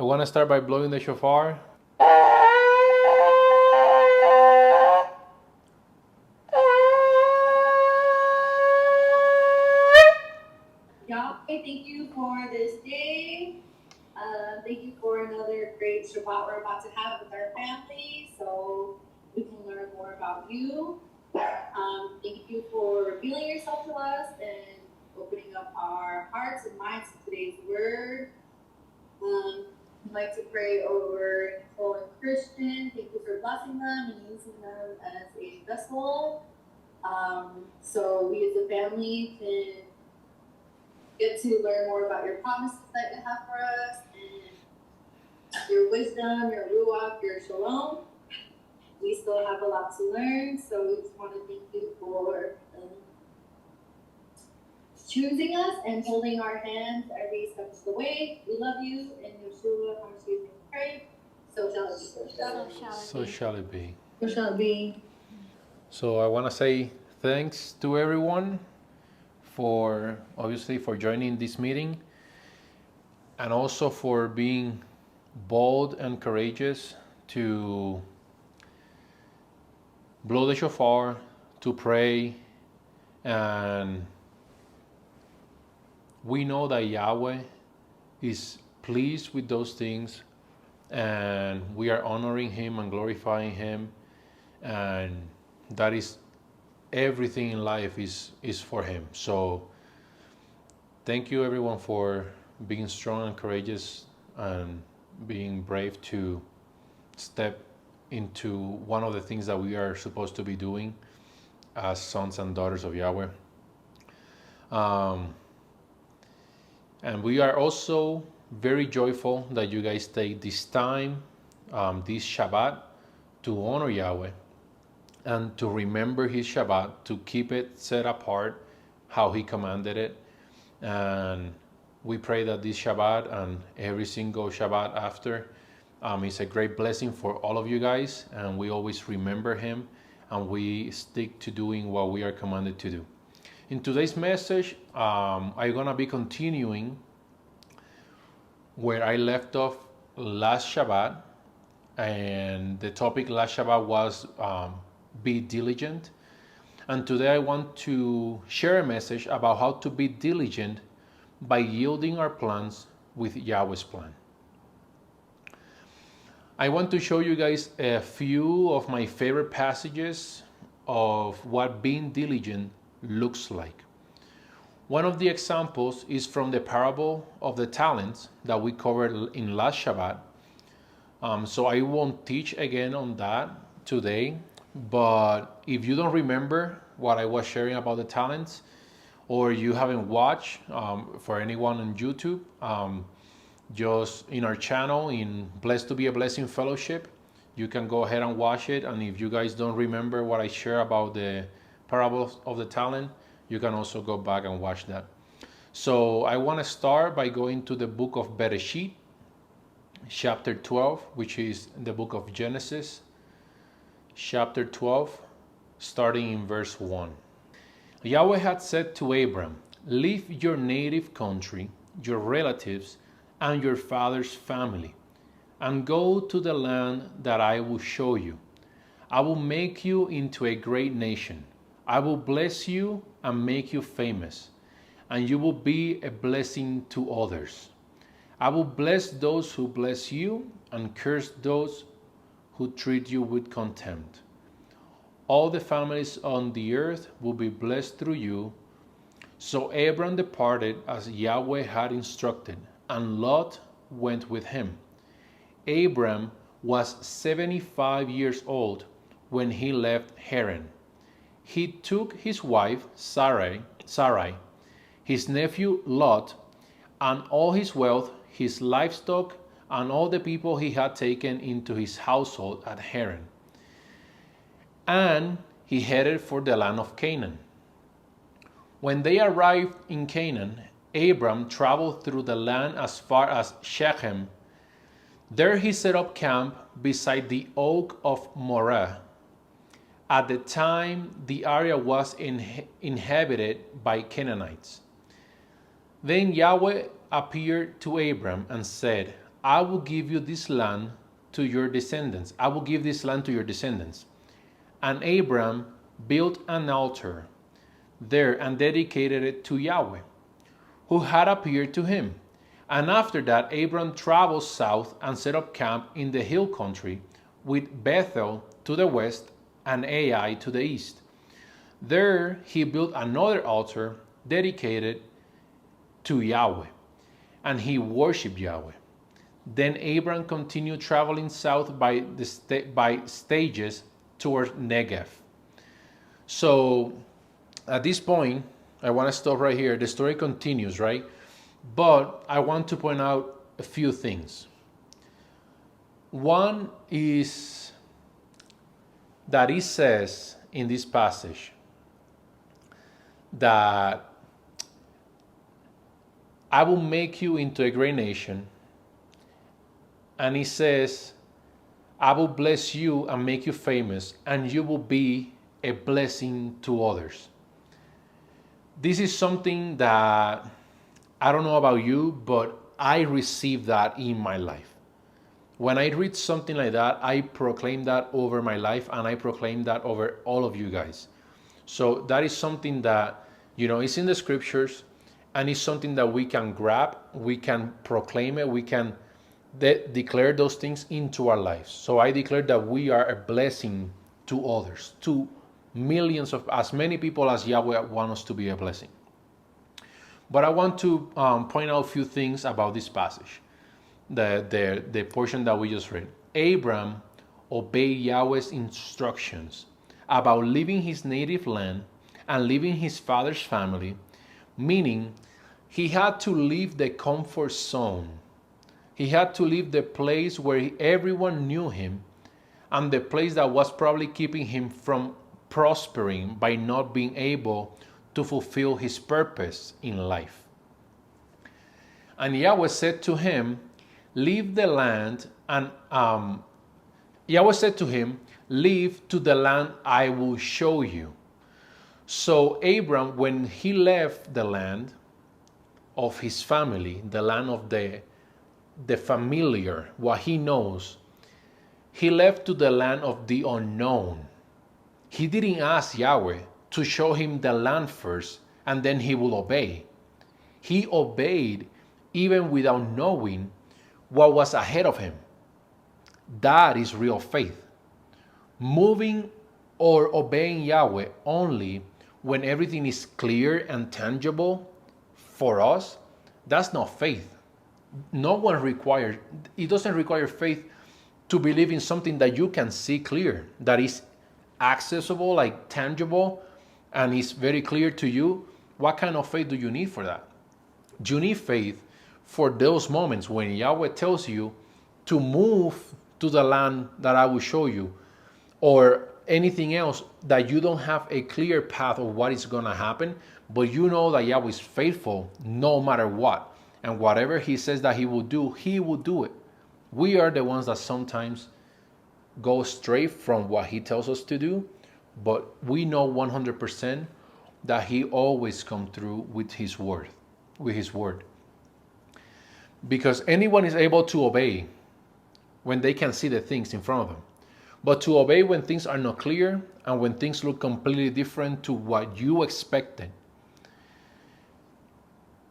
I want to start by blowing the shofar. Yahweh, thank you for this day. Thank you for another great Shabbat we're about to have with our family, so we can learn more about you. Thank you for revealing yourself to us and opening up our hearts and minds to today's word. I'd like to pray over Nicole and Christian. Thank you for blessing them and using them as a vessel. So we as a family can get to learn more about your promises that you have for us and your wisdom, your Ruach, your Shalom. We still have a lot to learn, so we just want to thank you for choosing us and holding our hands every step of the way. We love you, and Yahushua YHWH, we pray. So shall it be. So shall it be. So shall it be. So I want to say thanks to everyone for joining this meeting, and also for being bold and courageous to blow the shofar, to pray, and we know that Yahweh is pleased with those things, and we are honoring Him and glorifying Him, and that is everything in life is for Him. So thank you everyone for being strong and courageous and being brave to step into one of the things that we are supposed to be doing as sons and daughters of Yahweh. And we are also very joyful that you guys take this time, this Shabbat, to honor Yahweh and to remember His Shabbat, to keep it set apart how He commanded it. And we pray that this Shabbat and every single Shabbat after is a great blessing for all of you guys, and we always remember Him and we stick to doing what we are commanded to do. In today's message, I'm gonna be continuing where I left off last Shabbat, and the topic last Shabbat was be diligent. And today I want to share a message about how to be diligent by yielding our plans with Yahweh's plan. I want to show you guys a few of my favorite passages of what being diligent looks like. One of the examples is from the parable of the talents that we covered in last Shabbat. So I won't teach again on that today, but if you don't remember what I was sharing about the talents, or you haven't watched, for anyone on YouTube, just in our channel in Blessed to be a Blessing Fellowship, you can go ahead and watch it. And if you guys don't remember what I share about the parable of the talent, you can also go back and watch that. So I want to start by going to the book of Bereshit, chapter 12, which is the book of Genesis, chapter 12, starting in verse 1. Yahweh had said to Abram, "Leave your native country, your relatives, and your father's family, and go to the land that I will show you. I will make you into a great nation. I will bless you and make you famous, and you will be a blessing to others. I will bless those who bless you and curse those who treat you with contempt. All the families on the earth will be blessed through you." So Abram departed as Yahweh had instructed, and Lot went with him. Abram was 75 years old when he left Haran. He took his wife Sarai, his nephew Lot, and all his wealth, his livestock, and all the people he had taken into his household at Haran. And he headed for the land of Canaan. When they arrived in Canaan, Abram traveled through the land as far as Shechem. There he set up camp beside the oak of Moreh. At the time, the area was inhabited by Canaanites. Then Yahweh appeared to Abram and said, I will give you this land to your descendants. I will give this land to your descendants. And Abram built an altar there and dedicated it to Yahweh, who had appeared to him. And after that, Abram traveled south and set up camp in the hill country, with Bethel to the west and Ai to the east. There he built another altar dedicated to Yahweh, and he worshipped Yahweh. Then Abram continued traveling south by stages towards Negev. So at this point, I want to stop right here. The story continues, right? But I want to point out a few things. One is that it says in this passage that I will make you into a great nation. And he says, I will bless you and make you famous, and you will be a blessing to others. This is something that I don't know about you, but I received that in my life. When I read something like that, I proclaim that over my life, and I proclaim that over all of you guys. So that is something that, it's in the scriptures, and it's something that we can grab, we can proclaim it, we can declare those things into our lives. So I declare that we are a blessing to others, to millions of, as many people as Yahweh wants us to be a blessing. But I want to point out a few things about this passage, the portion that we just read. Abram obeyed Yahweh's instructions about leaving his native land and leaving his father's family, meaning he had to leave the comfort zone. He had to leave the place where everyone knew him and the place that was probably keeping him from prospering by not being able to fulfill his purpose in life. And Yahweh said to him, leave the land, and Yahweh said to him, leave to the land I will show you. So Abram, when he left the land of his family, the land of the familiar, what he knows, he left to the land of the unknown. He didn't ask Yahweh to show him the land first and then he will obey. He obeyed even without knowing what was ahead of him. That is real faith. Moving or obeying Yahweh only when everything is clear and tangible for us, that's not faith. It doesn't require faith to believe in something that you can see clear, that is accessible, like tangible, and is very clear to you. What kind of faith do you need for that? You need faith for those moments when Yahweh tells you to move to the land that I will show you, or anything else that you don't have a clear path of what is going to happen, but you know that Yahweh is faithful no matter what. And whatever he says that he will do it. We are the ones that sometimes go straight from what he tells us to do, but we know 100% that he always comes through with his word. Because anyone is able to obey when they can see the things in front of them. But to obey when things are not clear and when things look completely different to what you expected,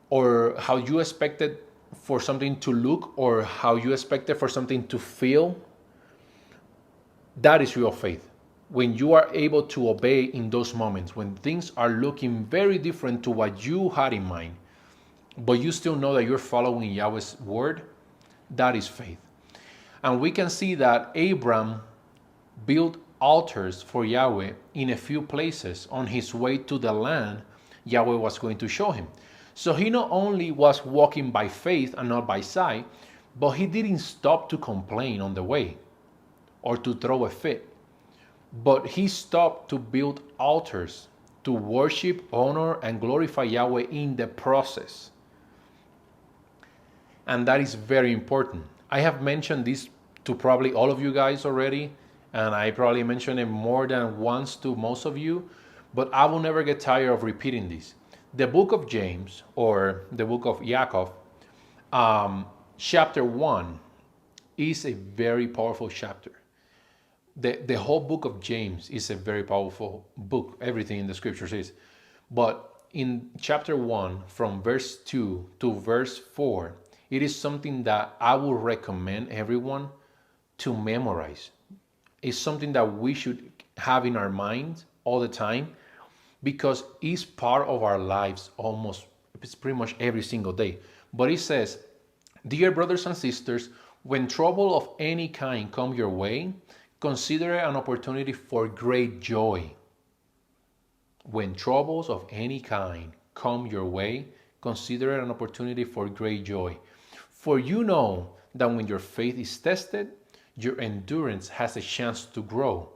or how you expected for something to look, or how you expected for something to feel, that is real faith. When you are able to obey in those moments, when things are looking very different to what you had in mind, but you still know that you're following Yahweh's word, that is faith. And we can see that Abram built altars for Yahweh in a few places on his way to the land Yahweh was going to show him. So he not only was walking by faith and not by sight, but he didn't stop to complain on the way or to throw a fit. But he stopped to build altars to worship, honor, and glorify Yahweh in the process. And that is very important. I have mentioned this to probably all of you guys already, and I probably mentioned it more than once to most of you, but I will never get tired of repeating this. The book of James, or the book of Yaakov, chapter 1 is a very powerful chapter. The whole book of James is a very powerful book. Everything in the scriptures is. But in chapter 1, from verse 2 to verse 4, it is something that I would recommend everyone to memorize. It's something that we should have in our mind all the time, because it's part of our lives almost, it's pretty much every single day. But it says, "Dear brothers and sisters, when trouble of any kind come your way, consider it an opportunity for great joy." When troubles of any kind come your way, consider it an opportunity for great joy. For you know that when your faith is tested, your endurance has a chance to grow.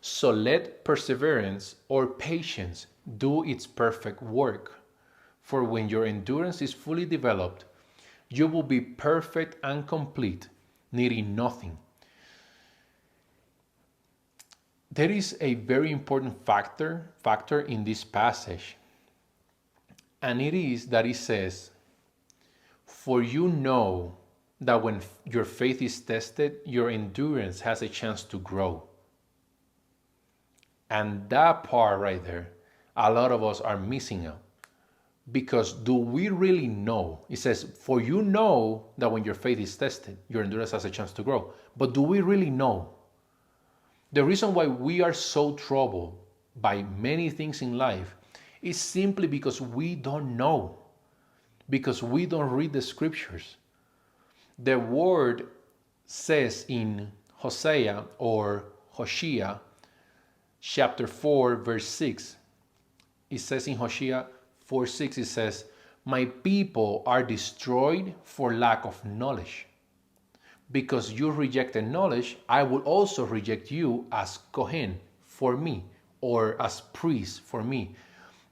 So let perseverance or patience do its perfect work. For when your endurance is fully developed, you will be perfect and complete, needing nothing. There is a very important factor in this passage, and it is that it says, "For you know that when your faith is tested, your endurance has a chance to grow." And that part right there, a lot of us are missing out. Because do we really know? It says, "For you know that when your faith is tested, your endurance has a chance to grow." But do we really know? The reason why we are so troubled by many things in life is simply because we don't know, because we don't read the scriptures. The word says in Hosea or Hosea chapter 4 verse 6, it says in Hosea 4:6, it says, "My people are destroyed for lack of knowledge. Because you rejected knowledge, I will also reject you as Kohen for me, or as priest for me.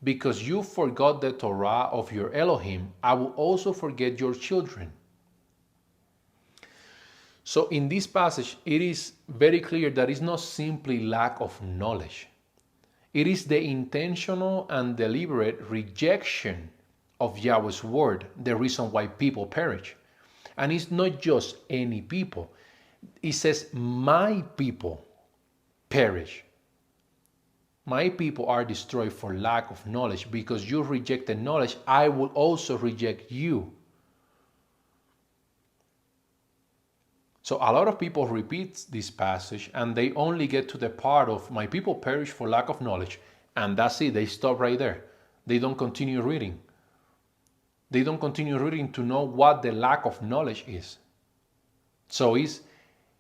Because you forgot the Torah of your Elohim, I will also forget your children." So in this passage, it is very clear that it's not simply lack of knowledge. It is the intentional and deliberate rejection of Yahweh's word, the reason why people perish. And it's not just any people. It says, "My people perish." My people are destroyed for lack of knowledge. Because you rejected knowledge, I will also reject you. So a lot of people repeat this passage and they only get to the part of "my people perish for lack of knowledge," and that's it. They stop right there. They don't continue reading. They don't continue reading to know what the lack of knowledge is. So it's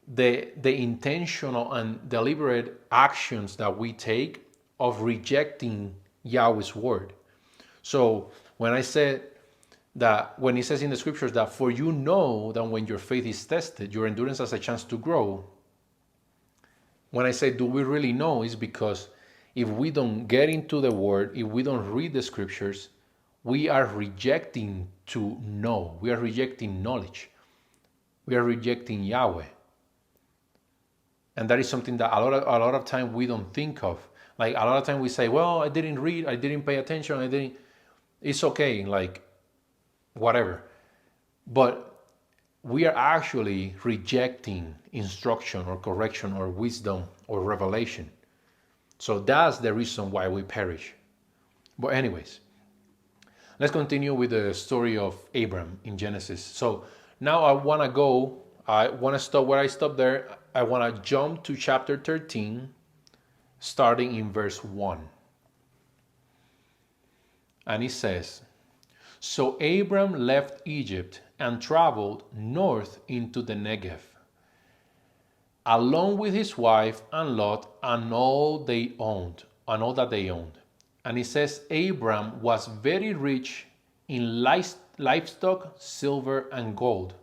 the intentional and deliberate actions that we take of rejecting Yahweh's word. So when I said that, when it says in the scriptures that "for you know that when your faith is tested, your endurance has a chance to grow," when I say do we really know, is because if we don't get into the word, if we don't read the scriptures, we are rejecting to know. We are rejecting knowledge. We are rejecting Yahweh. And that is something that a lot of time we don't think of. Like a lot of time we say, "Well, I didn't read, I didn't pay attention, it's okay, like whatever." But we are actually rejecting instruction or correction or wisdom or revelation. So that's the reason why we perish. But anyways, let's continue with the story of Abram in Genesis. So now I want to stop where I stopped there. I want to jump to chapter 13, starting in verse 1. And it says, "So Abram left Egypt and traveled north into the Negev, along with his wife and Lot and all that they owned. And it says Abram was very rich in livestock, silver, and gold.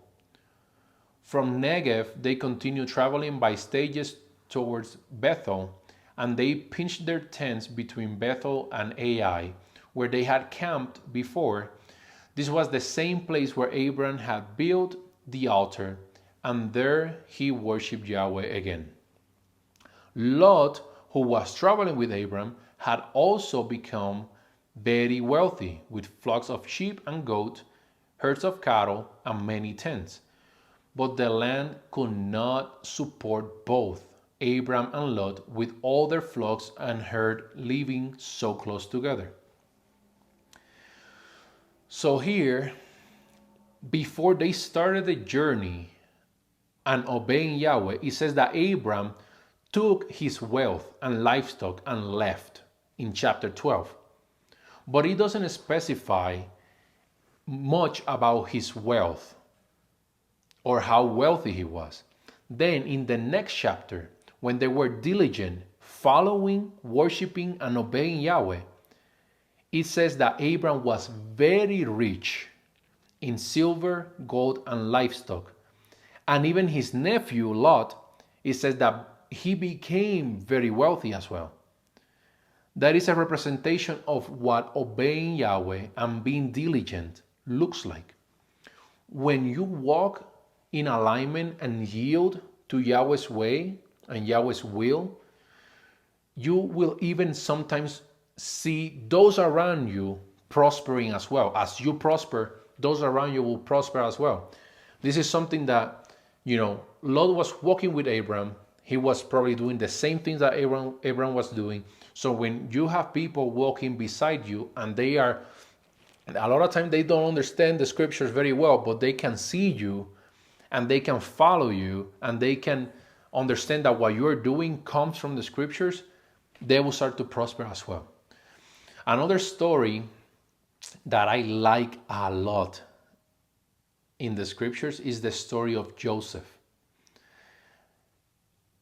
From Negev, they continued traveling by stages towards Bethel, and they pitched their tents between Bethel and Ai, where they had camped before. This was the same place where Abram had built the altar, and there he worshipped Yahweh again. Lot, who was traveling with Abram, had also become very wealthy, with flocks of sheep and goats, herds of cattle, and many tents. but the land could not support both Abram and Lot with all their flocks and herd living so close together. So here, before they started the journey and obeying Yahweh, it says that Abram took his wealth and livestock and left in chapter 12. But it doesn't specify much about his wealth or how wealthy he was. Then in the next chapter, when they were diligent, following, worshiping, and obeying Yahweh, it says that Abram was very rich in silver, gold, and livestock. And even his nephew Lot, it says that he became very wealthy as well. That is a representation of what obeying Yahweh and being diligent looks like. When you walk in alignment and yield to Yahweh's way and Yahweh's will, you will even sometimes see those around you prospering as well. As you prosper, those around you will prosper as well. This is something that, Lot was walking with Abram. He was probably doing the same things that Abram was doing. So when you have people walking beside you and they are, a lot of times they don't understand the scriptures very well, but they can see you and they can follow you and they can understand that what you're doing comes from the scriptures, they will start to prosper as well. Another story that I like a lot in the scriptures is the story of Joseph.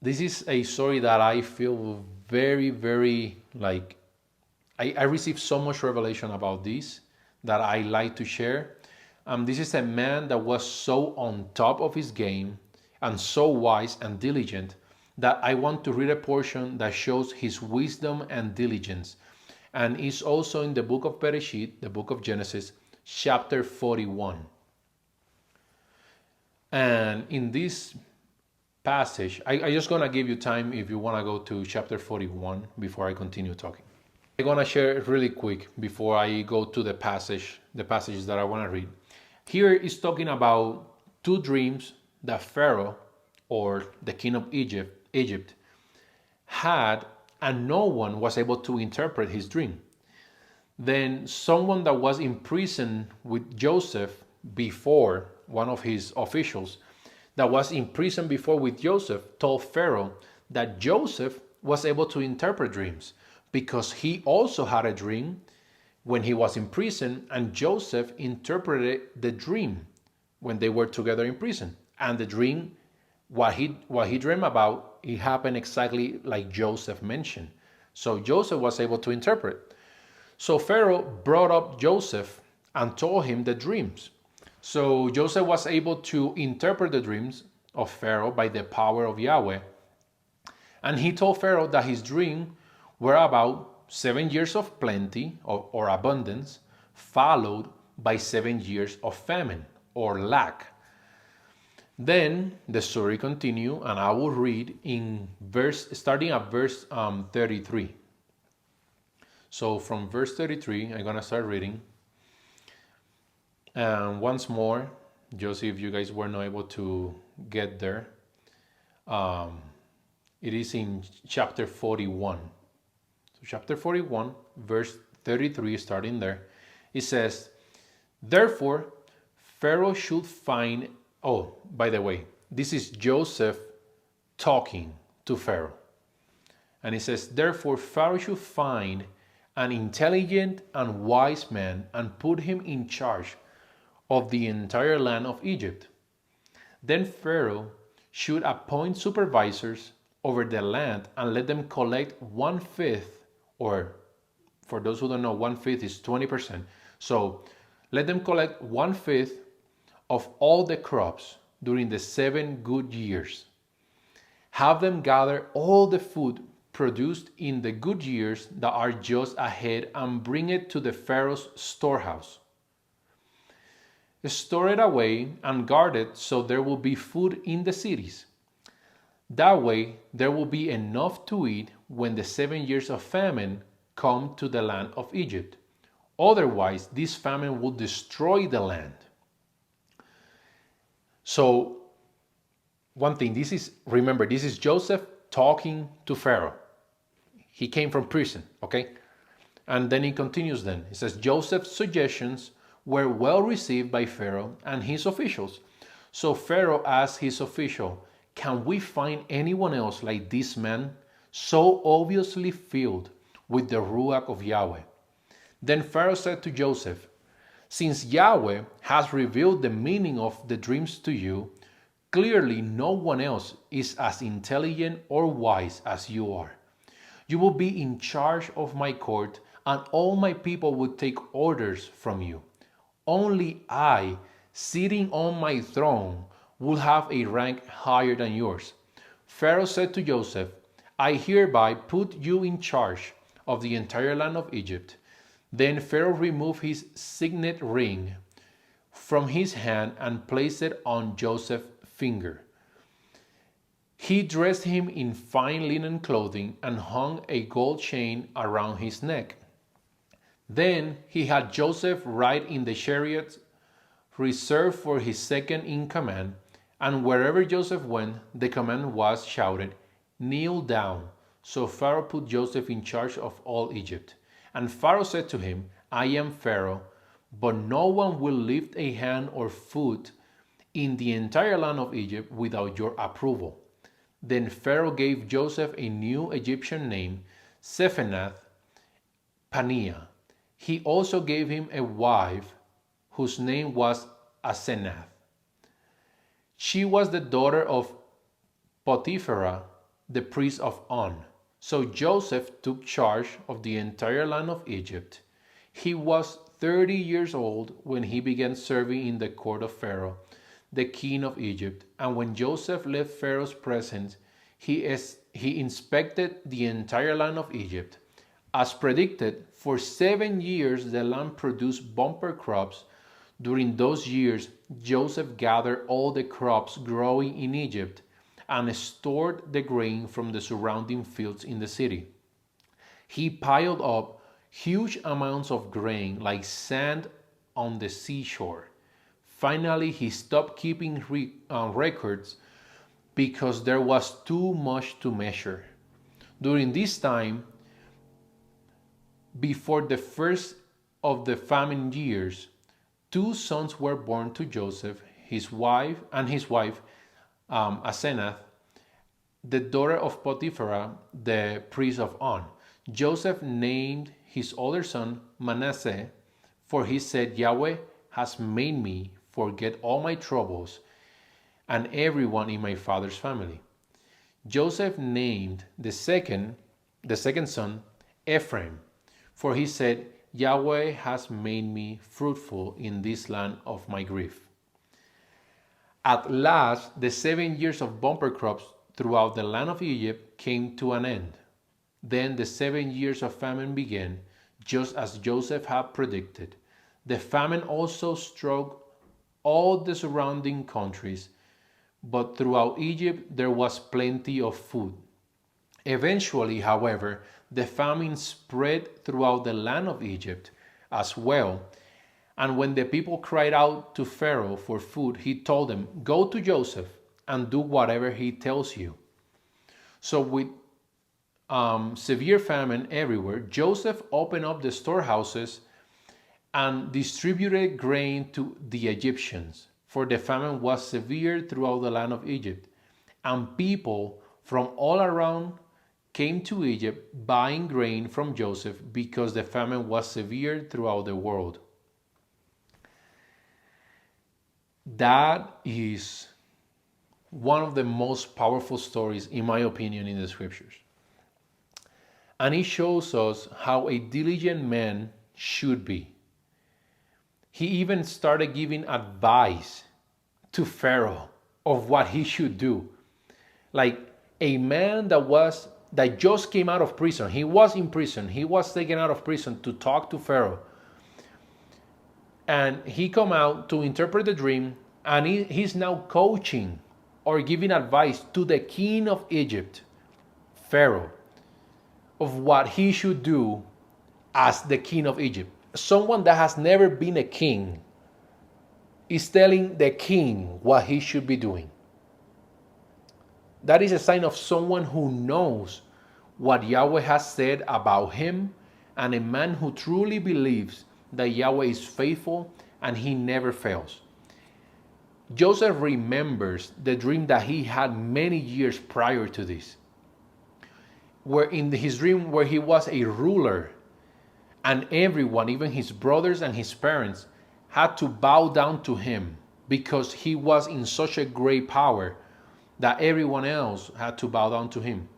This is a story that I feel very, very I received so much revelation about this that I like to share. This is a man that was so on top of his game and so wise and diligent that I want to read a portion that shows his wisdom and diligence. And it's also in the book of Bereshit, the book of Genesis, chapter 41. And in this passage, I just gonna give you time if you wanna go to chapter 41 before I continue talking. I'm gonna share it really quick before I go to the passages that I wanna read. Here is talking about two dreams that Pharaoh, or the king of Egypt had, and no one was able to interpret his dream. Then someone that was in prison with Joseph before, one of his officials that was in prison before with Joseph, told Pharaoh that Joseph was able to interpret dreams because he also had a dream when he was in prison, and Joseph interpreted the dream when they were together in prison. And the dream, what he dreamed about, it happened exactly like Joseph mentioned. So Joseph was able to interpret. So Pharaoh brought up Joseph and told him the dreams. So Joseph was able to interpret the dreams of Pharaoh by the power of Yahweh. And he told Pharaoh that his dream were about 7 years of plenty or abundance, followed by 7 years of famine or lack. Then the story continues, and I will read starting at verse 33. So from verse 33, I'm gonna start reading. And once more, just if you guys were not able to get there, it is in chapter 41. So chapter 41, verse 33, starting there, it says, "Therefore, Pharaoh should find..." Oh, by the way, this is Joseph talking to Pharaoh. And it says, "Therefore, Pharaoh should find an intelligent and wise man and put him in charge of the entire land of Egypt. Then Pharaoh should appoint supervisors over the land and let them collect 1/5, or for those who don't know, 1/5 is 20%. So let them collect 1/5 of all the crops during the 7 good years. Have them gather all the food produced in the good years that are just ahead and bring it to the Pharaoh's storehouse. Store it away and guard it so there will be food in the cities. That way there will be enough to eat when the 7 years of famine come to the land of Egypt. Otherwise, this famine will destroy the land." So one thing, remember, this is Joseph talking to Pharaoh. He came from prison, okay? And then he continues then. He says, Joseph's suggestions were well received by Pharaoh and his officials. So Pharaoh asked his official, can we find anyone else like this man, so obviously filled with the Ruach of Yahweh? Then Pharaoh said to Joseph, since Yahweh has revealed the meaning of the dreams to you, clearly no one else is as intelligent or wise as you are. You will be in charge of my court, and all my people will take orders from you. Only I, sitting on my throne, will have a rank higher than yours. Pharaoh said to Joseph, I hereby put you in charge of the entire land of Egypt. Then Pharaoh removed his signet ring from his hand and placed it on Joseph's finger. He dressed him in fine linen clothing and hung a gold chain around his neck. Then he had Joseph ride in the chariot reserved for his second in command, and wherever Joseph went, the command was shouted, kneel down. So Pharaoh put Joseph in charge of all Egypt. And Pharaoh said to him, I am Pharaoh, but no one will lift a hand or foot in the entire land of Egypt without your approval. Then Pharaoh gave Joseph a new Egyptian name, Paneah. He also gave him a wife whose name was Asenath. She was the daughter of Potiphera, the priest of On. So Joseph took charge of the entire land of Egypt. He was 30 years old when he began serving in the court of Pharaoh, the king of Egypt. And when Joseph left Pharaoh's presence, he inspected the entire land of Egypt. As predicted, for 7 years the land produced bumper crops. During those years, Joseph gathered all the crops growing in Egypt and stored the grain from the surrounding fields in the city. He piled up huge amounts of grain like sand on the seashore. Finally, he stopped keeping records because there was too much to measure. During this time, before the first of the famine years, 2 sons were born to Joseph, his wife Asenath, the daughter of Potiphera, the priest of On. Joseph named his older son Manasseh, for he said, Yahweh has made me forget all my troubles and everyone in my father's family. Joseph named the second son Ephraim, for he said, Yahweh has made me fruitful in this land of my grief. At last, the 7 years of bumper crops throughout the land of Egypt came to an end. Then the 7 years of famine began, just as Joseph had predicted. The famine also struck all the surrounding countries, but throughout Egypt there was plenty of food. Eventually, however, the famine spread throughout the land of Egypt as well. And when the people cried out to Pharaoh for food, he told them, go to Joseph and do whatever he tells you. So with severe famine everywhere, Joseph opened up the storehouses and distributed grain to the Egyptians, for the famine was severe throughout the land of Egypt. And people from all around came to Egypt buying grain from Joseph because the famine was severe throughout the world. That is one of the most powerful stories, in my opinion, in the scriptures. And it shows us how a diligent man should be. He even started giving advice to Pharaoh of what he should do. Like a man that just came out of prison. He was in prison. He was taken out of prison to talk to Pharaoh. And he come out to interpret the dream, and he's now coaching or giving advice to the king of Egypt, Pharaoh, of what he should do as the king of Egypt. Someone that has never been a king is telling the king what he should be doing. That is a sign of someone who knows what Yahweh has said about him, and a man who truly believes that Yahweh is faithful and he never fails. Joseph remembers the dream that he had many years prior to this, where in his dream where he was a ruler, and everyone, even his brothers and his parents, had to bow down to him because he was in such a great power that everyone else had to bow down to him.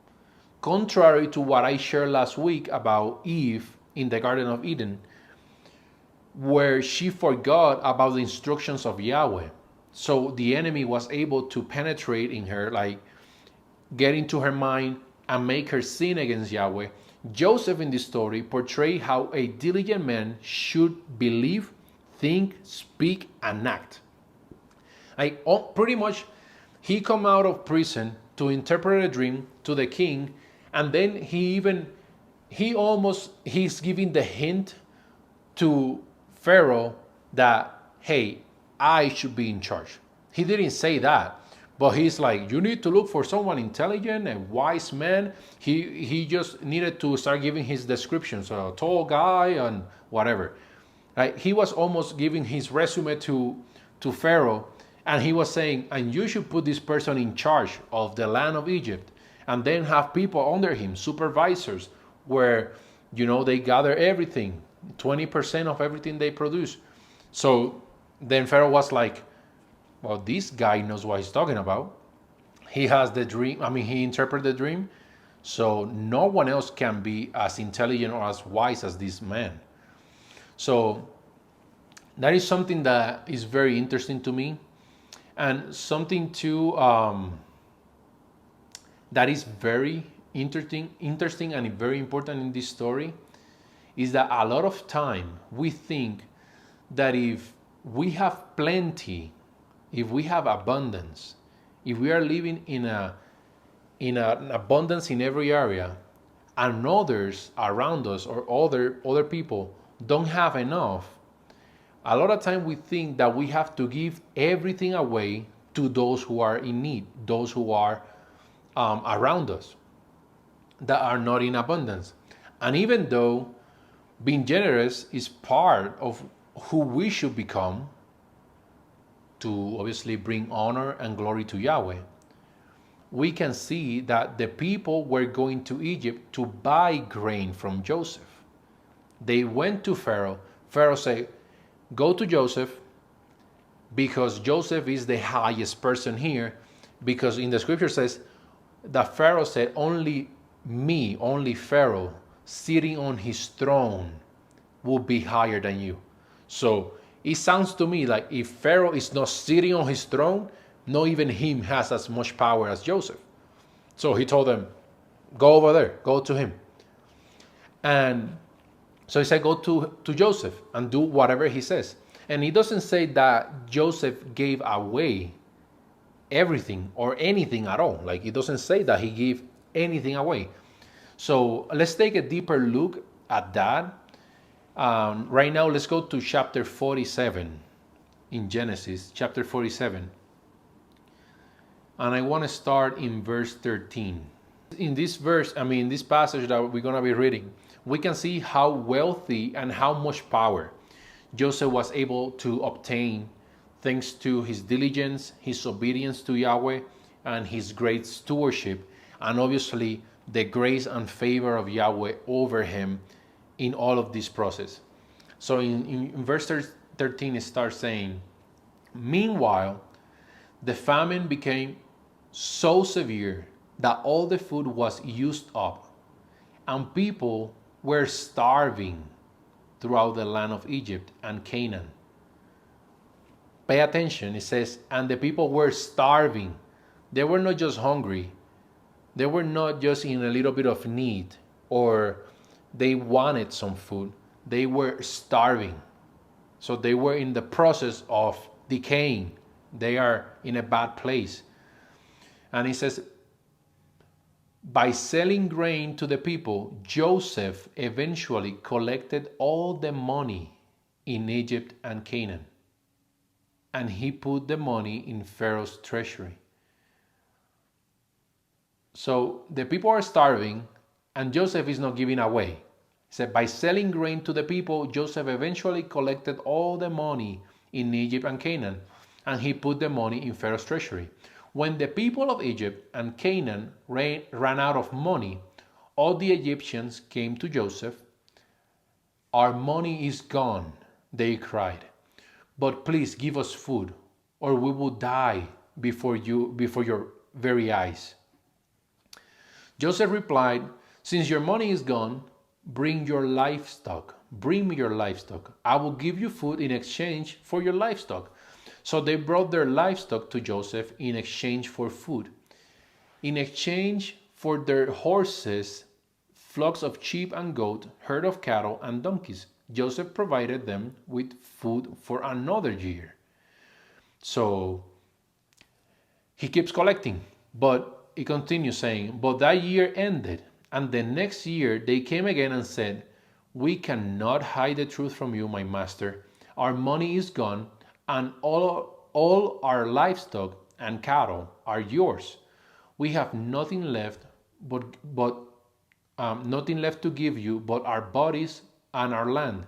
Contrary to what I shared last week about Eve in the Garden of Eden, where she forgot about the instructions of Yahweh. So the enemy was able to penetrate in her, like get into her mind and make her sin against Yahweh. Joseph in this story portrayed how a diligent man should believe, think, speak, and act. Like pretty much, he come out of prison to interpret a dream to the king, and then he's giving the hint to Pharaoh that, hey, I should be in charge. He didn't say that, but he's like, you need to look for someone intelligent and wise man. He just needed to start giving his descriptions, a tall guy and whatever. Right? He was almost giving his resume to Pharaoh, and he was saying, and you should put this person in charge of the land of Egypt, and then have people under him, supervisors, where they gather everything, 20% of everything they produce. So then Pharaoh was like, well, this guy knows what he's talking about. He has the dream. He interpreted the dream. So no one else can be as intelligent or as wise as this man. So that is something that is very interesting to me. And something too that is very interesting and very important in this story is that a lot of time we think that if we have plenty, if we have abundance, if we are living in an abundance in every area, and others around us or other people don't have enough, a lot of time we think that we have to give everything away to those who are in need, those who are around us that are not in abundance. And even though being generous is part of who we should become to obviously bring honor and glory to Yahweh, we can see that the people were going to Egypt to buy grain from Joseph. They went to Pharaoh. Pharaoh said, go to Joseph, because Joseph is the highest person here, because in the scripture says that Pharaoh said, only Pharaoh sitting on his throne will be higher than you. So it sounds to me like if Pharaoh is not sitting on his throne, not even him has as much power as Joseph. So he told them, go over there, go to him. And so he said, go to Joseph and do whatever he says. And he doesn't say that Joseph gave away everything or anything at all. Like, it doesn't say that he gave anything away. So let's take a deeper look at that. Right now, let's go to chapter 47 in Genesis, chapter 47. And I want to start in verse 13. In this verse, this passage that we're going to be reading, we can see how wealthy and how much power Joseph was able to obtain thanks to his diligence, his obedience to Yahweh, and his great stewardship, and obviously the grace and favor of Yahweh over him in all of this process. So in verse 13, it starts saying, meanwhile, the famine became so severe that all the food was used up, and people were starving throughout the land of Egypt and Canaan. Pay attention, it says, and the people were starving. They were not just hungry. They were not just in a little bit of need or they wanted some food. They were starving. So they were in the process of decaying. They are in a bad place. And he says, by selling grain to the people, Joseph eventually collected all the money in Egypt and Canaan. And he put the money in Pharaoh's treasury. So the people are starving, and Joseph is not giving away. He said, by selling grain to the people, Joseph eventually collected all the money in Egypt and Canaan, and he put the money in Pharaoh's treasury. When the people of Egypt and Canaan ran out of money, all the Egyptians came to Joseph. Our money is gone, they cried. But please give us food, or we will die before your very eyes. Joseph replied, since your money is gone, bring your livestock. Bring me your livestock. I will give you food in exchange for your livestock. So they brought their livestock to Joseph in exchange for food. In exchange for their horses, flocks of sheep and goat, herd of cattle and donkeys, Joseph provided them with food for another year. So he keeps collecting, but he continues saying, but that year ended, and the next year they came again and said, we cannot hide the truth from you, my master. Our money is gone, and all our livestock and cattle are yours. We have nothing left nothing left to give you but our bodies and our land.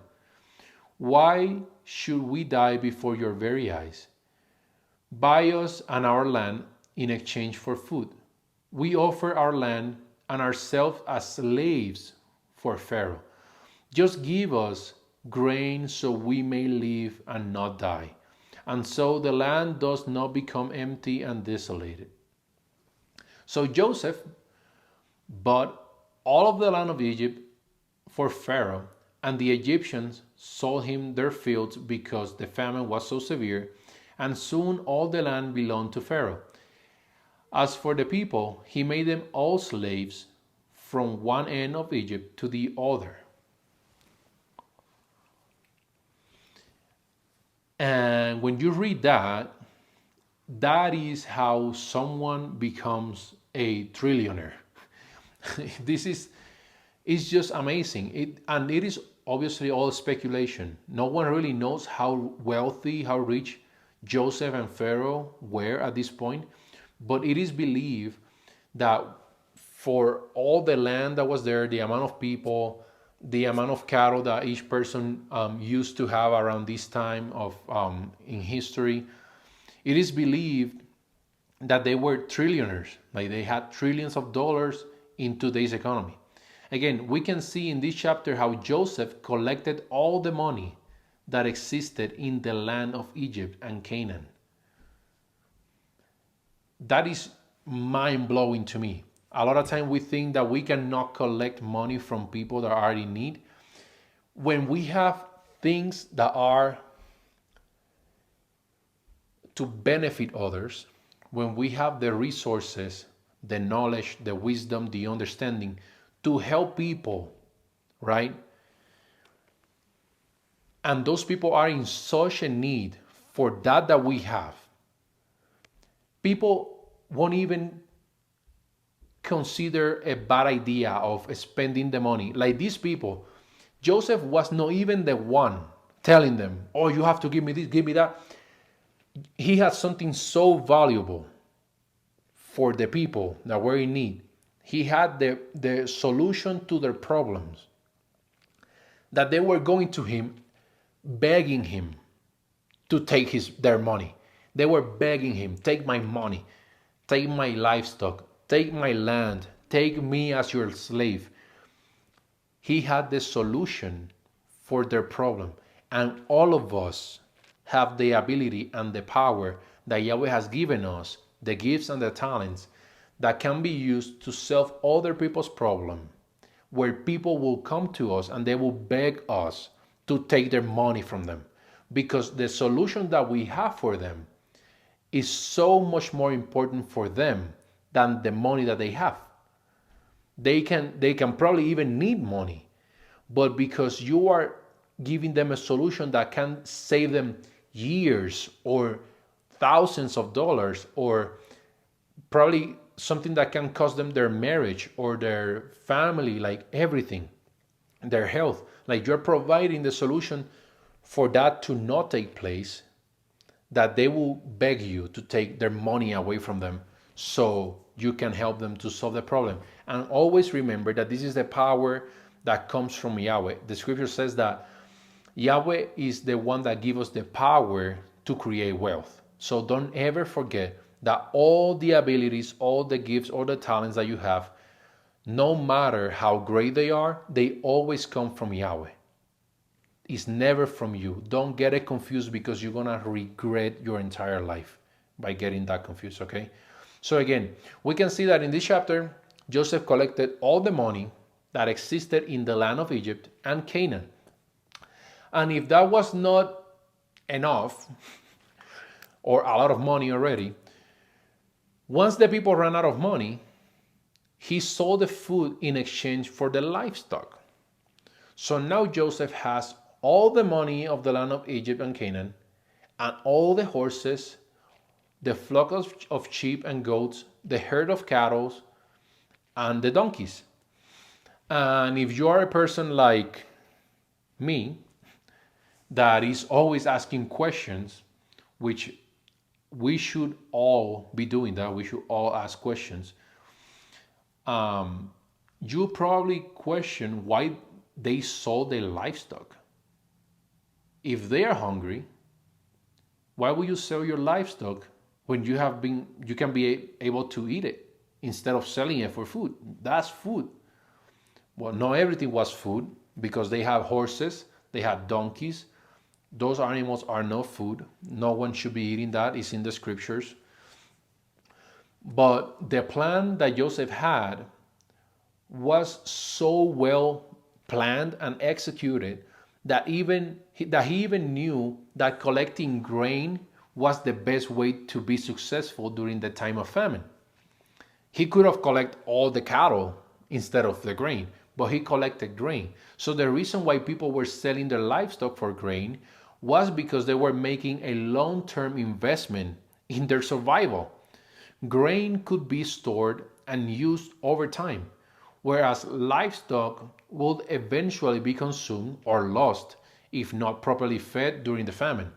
Why should we die before your very eyes? Buy us and our land in exchange for food. We offer our land and ourselves as slaves for Pharaoh. Just give us grain so we may live and not die, and so the land does not become empty and desolated. So Joseph bought all of the land of Egypt for Pharaoh, and the Egyptians sold him their fields because the famine was so severe, and soon all the land belonged to Pharaoh. As for the people, he made them all slaves from one end of Egypt to the other. And when you read that, that is how someone becomes a trillionaire. This is it's just amazing. And it is obviously all speculation. No one really knows how wealthy, how rich Joseph and Pharaoh were at this point, but it is believed that for all the land that was there, the amount of people, the amount of cattle that each person used to have around this time of in history, it is believed that they were trillionaires, like they had trillions of dollars in today's economy. Again, we can see in this chapter how Joseph collected all the money that existed in the land of Egypt and Canaan. That is mind-blowing to me. A lot of times we think that we cannot collect money from people that are in need. When we have things that are to benefit others, when we have the resources, the knowledge, the wisdom, the understanding to help people, right? And those people are in such a need for that we have. People won't even consider a bad idea of spending the money. Like these people, Joseph was not even the one telling them, oh, you have to give me this, give me that. He had something so valuable for the people that were in need. He had the solution to their problems, that they were going to him, begging him to take their money. They were begging him, take my money, take my livestock, take my land, take me as your slave. He had the solution for their problem. And all of us have the ability and the power that Yahweh has given us, the gifts and the talents that can be used to solve other people's problem, where people will come to us and they will beg us to take their money from them, because the solution that we have for them is so much more important for them than the money that they have. They can probably even need money, but because you are giving them a solution that can save them years or thousands of dollars, or probably something that can cost them their marriage or their family, like everything, their health, like you're providing the solution for that to not take place, that they will beg you to take their money away from them so you can help them to solve the problem. And always remember that this is the power that comes from Yahweh. The scripture says that Yahweh is the one that gives us the power to create wealth. So don't ever forget that all the abilities, all the gifts, all the talents that you have, no matter how great they are, they always come from Yahweh. It's never from you. Don't get it confused, because you're going to regret your entire life by getting that confused, okay? So again, we can see that in this chapter, Joseph collected all the money that existed in the land of Egypt and Canaan. And if that was not enough, or a lot of money already, once the people ran out of money, he sold the food in exchange for the livestock. So now Joseph has all the money of the land of Egypt and Canaan, and all the horses, the flock of sheep and goats, the herd of cattle, and the donkeys. And if you are a person like me, that is always asking questions, which we should all be doing that, we should all ask questions. You probably question why they sold their livestock. If they are hungry, why would you sell your livestock when you can be able to eat it instead of selling it for food? That's food. Well, not everything was food, because they have horses, they have donkeys. Those animals are no food. No one should be eating that. It's in the scriptures. But the plan that Joseph had was so well planned and executed that he even knew that collecting grain was the best way to be successful during the time of famine. He could have collected all the cattle instead of the grain, but he collected grain. So the reason why people were selling their livestock for grain was because they were making a long-term investment in their survival. Grain could be stored and used over time, whereas livestock would eventually be consumed or lost if not properly fed during the famine.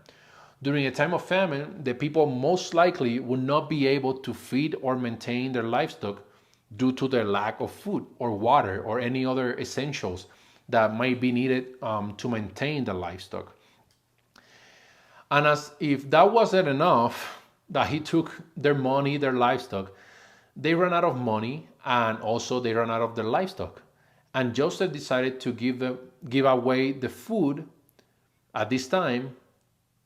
During a time of famine, the people most likely would not be able to feed or maintain their livestock due to their lack of food or water or any other essentials that might be needed to maintain the livestock. And as if that wasn't enough, that he took their money, their livestock, they ran out of money, and also they ran out of their livestock. And Joseph decided to give away the food at this time.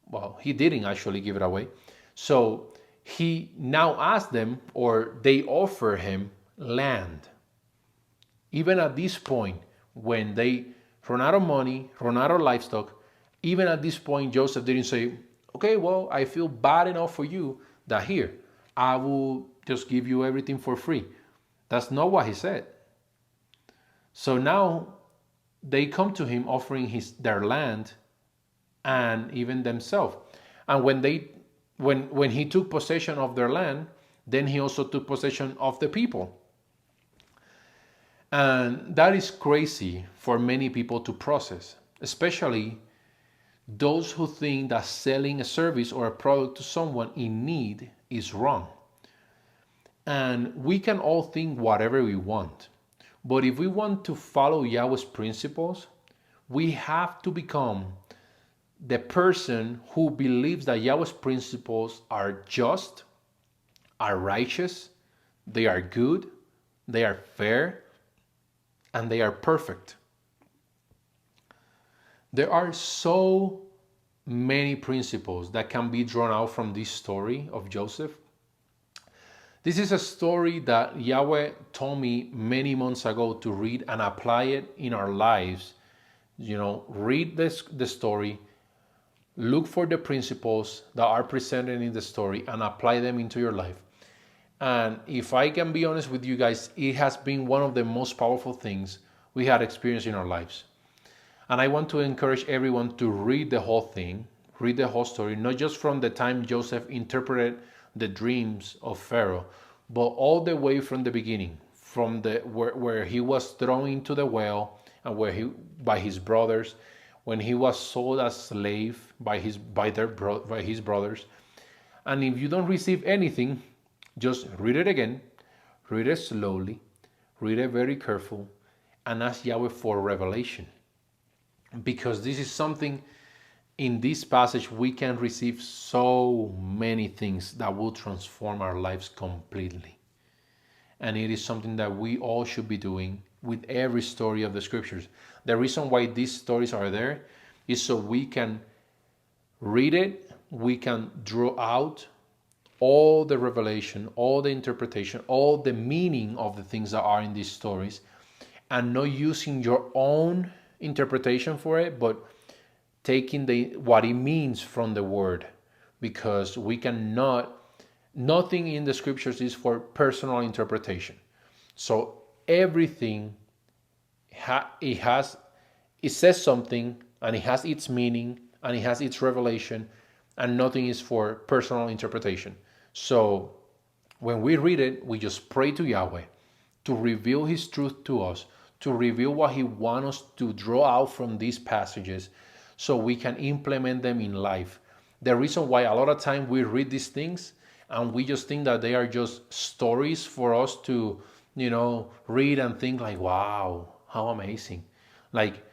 Well, he didn't actually give it away. So he now asked them, or they offer him land. Even at this point, when they run out of money, run out of livestock, even at this point, Joseph didn't say, okay, well, I feel bad enough for you that here, I will just give you everything for free. That's not what he said. So now they come to him offering their land and even themselves. And when he took possession of their land, then he also took possession of the people. And that is crazy for many people to process, especially those who think that selling a service or a product to someone in need is wrong. And we can all think whatever we want. But if we want to follow Yahweh's principles, we have to become the person who believes that Yahweh's principles are just, are righteous, they are good, they are fair, and they are perfect. There are so many principles that can be drawn out from this story of Joseph. This is a story that Yahweh told me many months ago to read and apply it in our lives. Read the story, look for the principles that are presented in the story, and apply them into your life. And if I can be honest with you guys, it has been one of the most powerful things we had experienced in our lives. And I want to encourage everyone to read the whole thing, read the whole story, not just from the time Joseph interpreted the dreams of Pharaoh, but all the way from the beginning, from where he was thrown into the well, and by his brothers, when he was sold as slave by his brothers. And if you don't receive anything, just read it again, read it slowly, read it very careful, and ask Yahweh for revelation. Because this is something, in this passage we can receive so many things that will transform our lives completely. And it is something that we all should be doing with every story of the scriptures. The reason why these stories are there is so we can read it, we can draw out all the revelation, all the interpretation, all the meaning of the things that are in these stories, and not using your own interpretation for it, but taking what it means from the word. Because we cannot, nothing in the scriptures is for personal interpretation. So everything it says something, and it has its meaning, and it has its revelation, and nothing is for personal interpretation. So when we read it, we just pray to Yahweh to reveal His truth to us, to reveal what He wants us to draw out from these passages, so we can implement them in life. The reason why a lot of time we read these things and we just think that they are just stories for us to, read and think like, wow, how amazing. Like,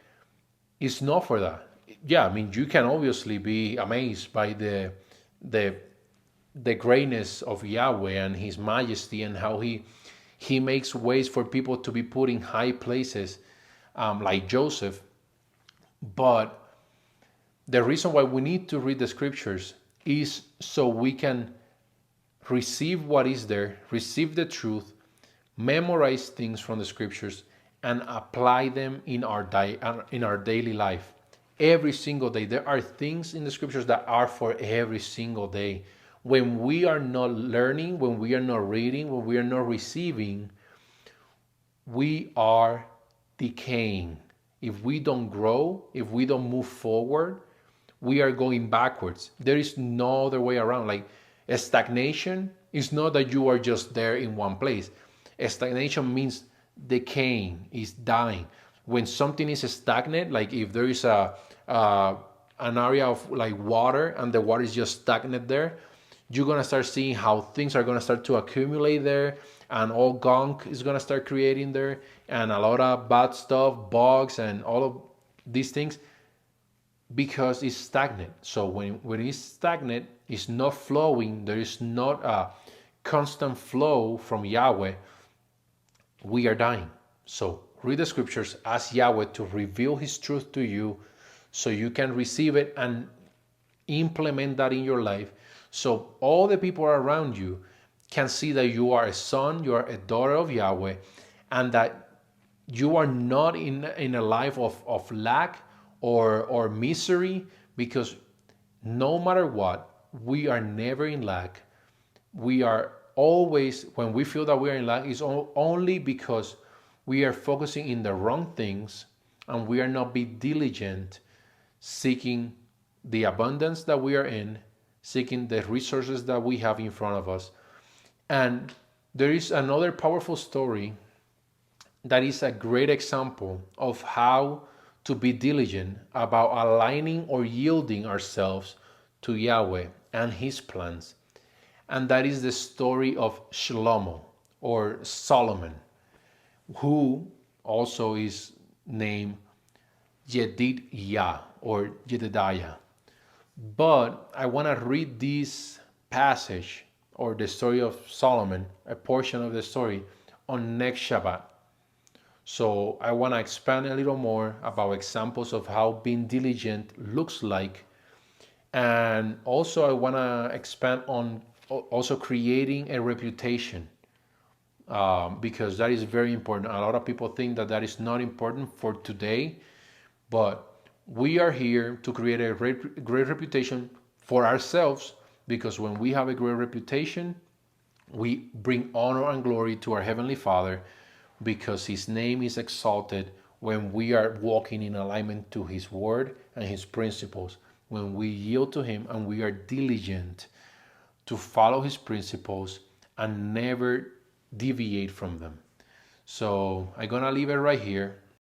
it's not for that. Yeah, I mean, you can obviously be amazed by the greatness of Yahweh and His majesty, and how He makes ways for people to be put in high places, like Joseph. But the reason why we need to read the scriptures is so we can receive what is there, receive the truth, memorize things from the scriptures, and apply them in our daily life. Every single day. There are things in the scriptures that are for every single day. When we are not learning, when we are not reading, when we are not receiving, we are decaying. If we don't grow, if we don't move forward, we are going backwards. There is no other way around. Like, a stagnation is not that you are just there in one place. A stagnation means decaying, is dying. When something is stagnant, like if there is an area of like water and the water is just stagnant there, you're gonna start seeing how things are gonna start to accumulate there, and all gunk is gonna start creating there, and a lot of bad stuff, bugs, and all of these things, because it's stagnant. So when it's stagnant, it's not flowing, there is not a constant flow from Yahweh, we are dying. So read the scriptures, ask Yahweh to reveal His truth to you so you can receive it and implement that in your life, so all the people around you can see that you are a son, you are a daughter of Yahweh, and that you are not in a life of lack or misery, because no matter what, we are never in lack. We are always, when we feel that we are in lack, it's only because we are focusing in the wrong things, and we are not being diligent seeking the abundance that we are in, seeking the resources that we have in front of us. And there is another powerful story that is a great example of how to be diligent about aligning or yielding ourselves to Yahweh and His plans. And that is the story of Shalom, or Solomon, who also is named Yedidya or Jedediah. But I want to read this passage, or the story of Solomon, a portion of the story, on next Shabbat. So I want to expand a little more about examples of how being diligent looks like. And also I want to expand on also creating a reputation, because that is very important. A lot of people think that is not important for today, but we are here to create a great reputation for ourselves, because when we have a great reputation, we bring honor and glory to our Heavenly Father, because His name is exalted when we are walking in alignment to His word and His principles, when we yield to Him and we are diligent to follow His principles and never deviate from them. So I'm gonna leave it right here.